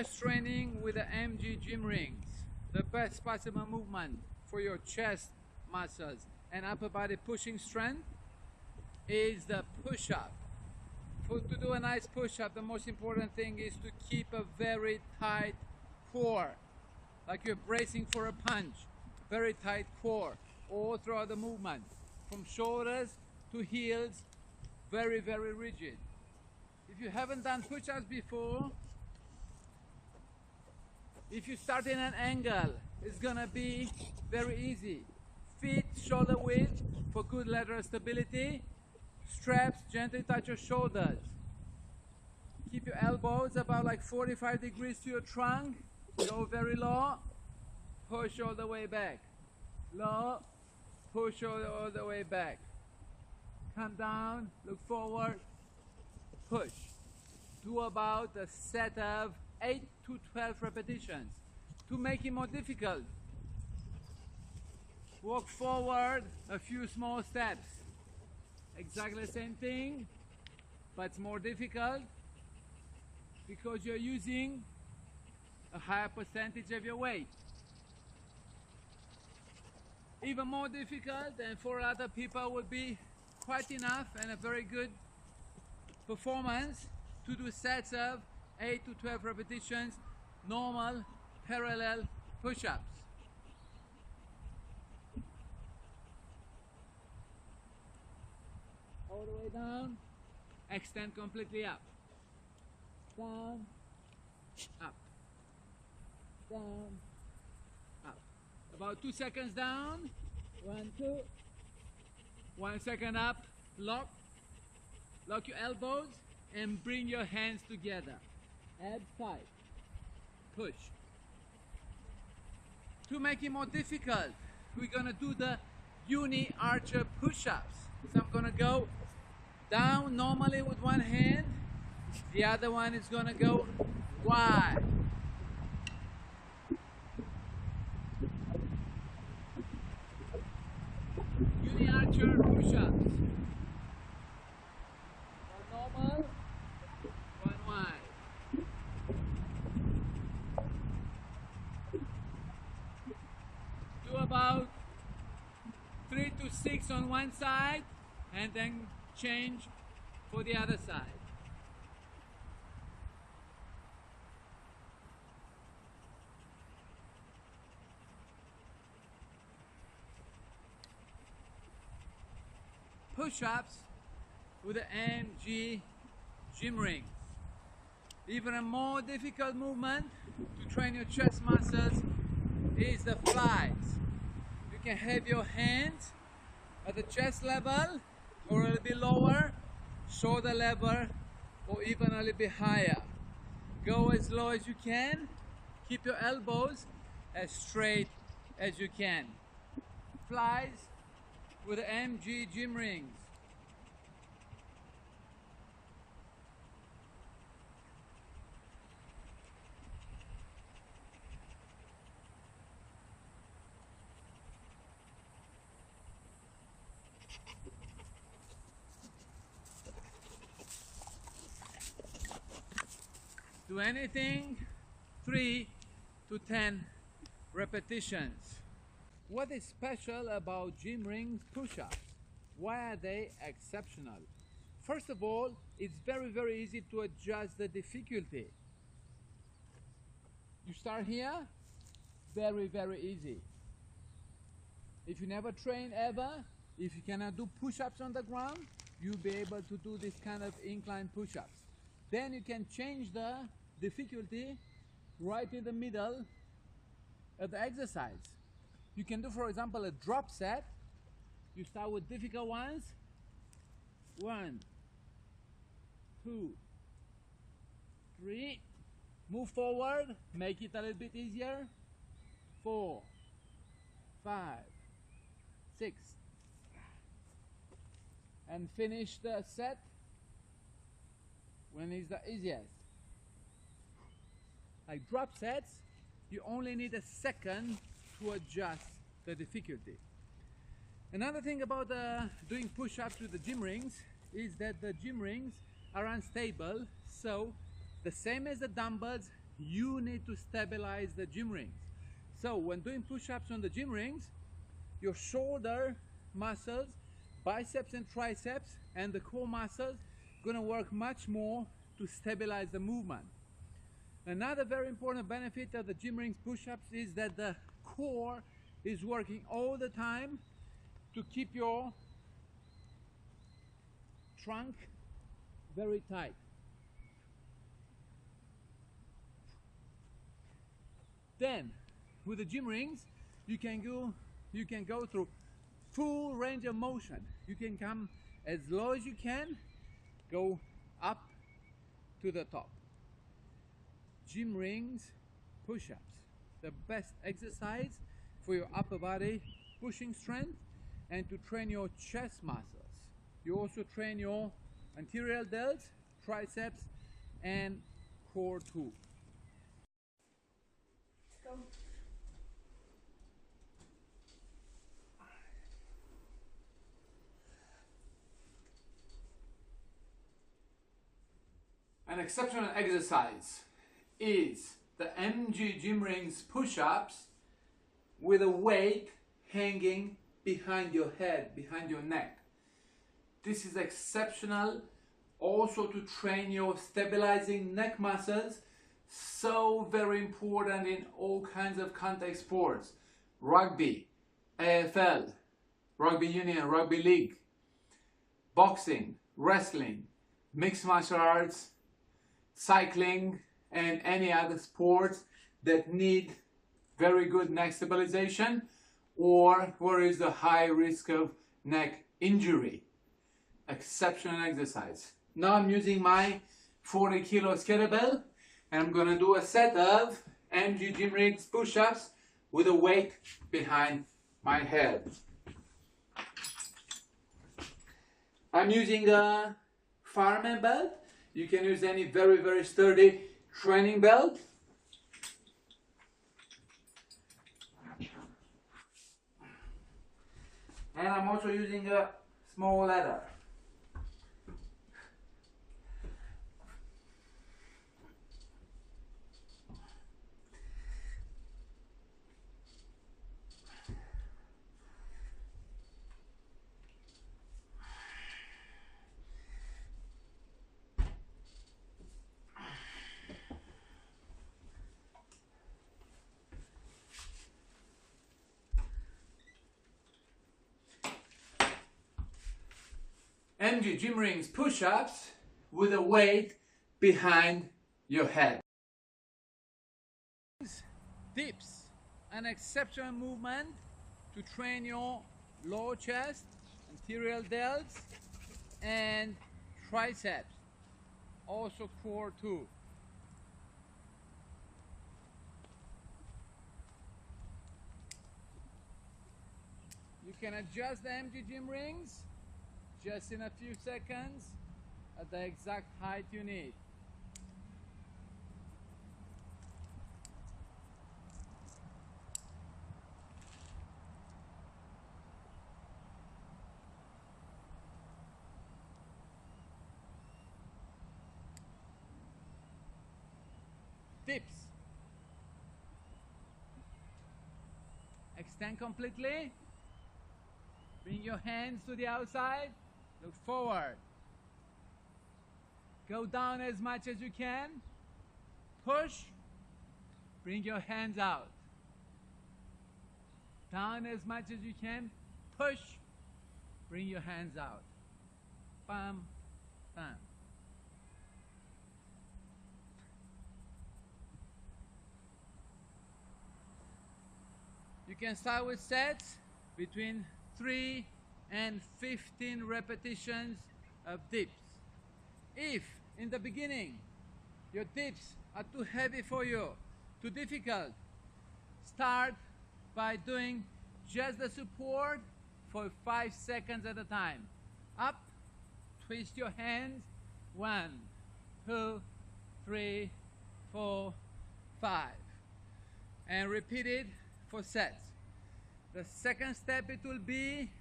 chest training with the MG gym rings. The best possible movement for your chest muscles and upper body pushing strength is the push-up. To do a nice push-up, the most important thing is to keep a very tight core, like you're bracing for a punch. Very tight core all throughout the movement, from shoulders to heels, very, very rigid. If you haven't done push-ups before, if you start in an angle, it's gonna be very easy. Feet shoulder width for good lateral stability. Straps gently touch your shoulders. Keep your elbows about like 45 degrees to your trunk. Go very low. Push all the way back. Low. Push all the way back. Come down. Look forward. Push. Do about a set of 8 to 12 repetitions. To make it more difficult, walk forward a few small steps. Exactly the same thing, but it's more difficult because you're using a higher percentage of your weight. Even more difficult, and for other people would be quite enough and a very good performance to do sets of 8 to 12 repetitions, normal parallel push-ups. All the way down, extend completely up, down, up, down, up. About 2 seconds down, 1, 2, 1 second up, lock your elbows and bring your hands together, abs tight, push. To make it more difficult, we're gonna do the uniarcher push-ups. So I'm gonna go down normally with one hand, the other one is gonna go wide. Uniarcher push-ups. One normal, one wide. Do about 3 to 6 on one side and then change for the other side. Push-ups with the MG gym rings. Even a more difficult movement to train your chest muscles is the flies. You can have your hands at the chest level or a little bit lower, shoulder level, or even a little bit higher. Go as low as you can. Keep your elbows as straight as you can. Flies with the MG gym rings. Do anything 3 to 10 repetitions. What is special about gym rings push-ups? Why are they exceptional? First of all, it's very, very easy to adjust the difficulty. You start here, very, very easy. If you never train ever, if you cannot do push-ups on the ground, you'll be able to do this kind of incline push-ups. Then you can change the difficulty right in the middle of the exercise. You can do, for example, a drop set. You start with difficult ones. 1, 2, 3. Move forward, make it a little bit easier. 4, 5, 6. And finish the set when it's the easiest. Like drop sets, you only need a second to adjust the difficulty. Another thing about doing push-ups with the gym rings is that the gym rings are unstable, so the same as the dumbbells, you need to stabilize the gym rings. So when doing push-ups on the gym rings, your shoulder muscles, biceps and triceps, and the core muscles gonna work much more to stabilize the movement. Another very important benefit of the gym rings push-ups is that the core is working all the time to keep your trunk very tight. Then with the gym rings you can go through full range of motion. You can come as low as you can, go up to the top. Gym rings push-ups, the best exercise for your upper body pushing strength and to train your chest muscles. You also train your anterior delts, triceps and core too. Go. An exceptional exercise is the MG gym rings push-ups with a weight hanging behind your head, behind your neck. This is exceptional also to train your stabilizing neck muscles, so very important in all kinds of contact sports. Rugby, AFL, rugby union, rugby league, boxing, wrestling, mixed martial arts, cycling and any other sports that need very good neck stabilization or where is the high risk of neck injury. Exceptional exercise. Now I'm using my 40 kilo kettlebell and I'm gonna do a set of MG gym rings push-ups with a weight behind my head. I'm using a fireman belt. You can use any very sturdy training belt. And I'm also using a small ladder. MG gym rings push-ups with a weight behind your head. Dips, an exceptional movement to train your lower chest, anterior delts and triceps, also core too. You can adjust the MG gym rings just in a few seconds at the exact height you need. Dips. Extend completely. Bring your hands to the outside. Look forward. Go down as much as you can. Push. Bring your hands out. Down as much as you can. Push. Bring your hands out. Bam, bam. You can start with sets between 3 and 15 repetitions of dips. If in the beginning your dips are too heavy for you, too difficult, start by doing just the support for 5 seconds at a time. Up, twist your hands, 1, 2, 3, 4, 5, and repeat it for sets. The second step it will be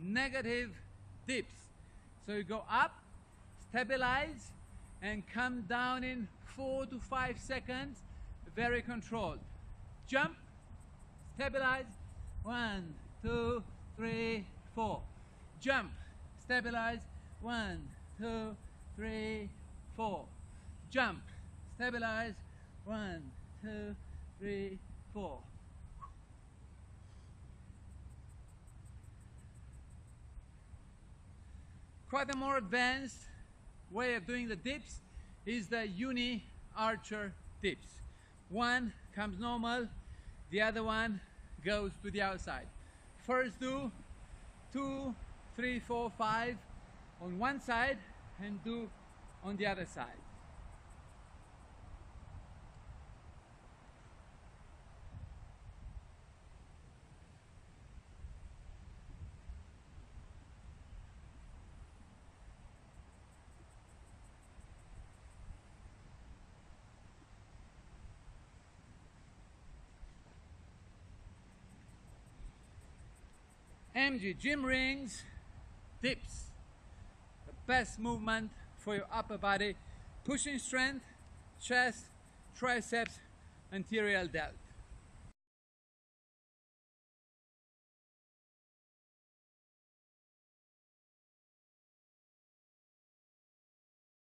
negative dips. So you go up, stabilize, and come down in 4 to 5 seconds, very controlled. Jump, stabilize, 1, 2, 3, 4. Jump, stabilize, 1, 2, 3, 4. Jump, stabilize, 1, 2, 3, 4. Quite a more advanced way of doing the dips is the uniarcher dips. One comes normal, the other one goes to the outside. First do 2, 3, 4, 5 on one side and do on the other side. MG gym rings, dips, the best movement for your upper body, pushing strength, chest, triceps, anterior delt.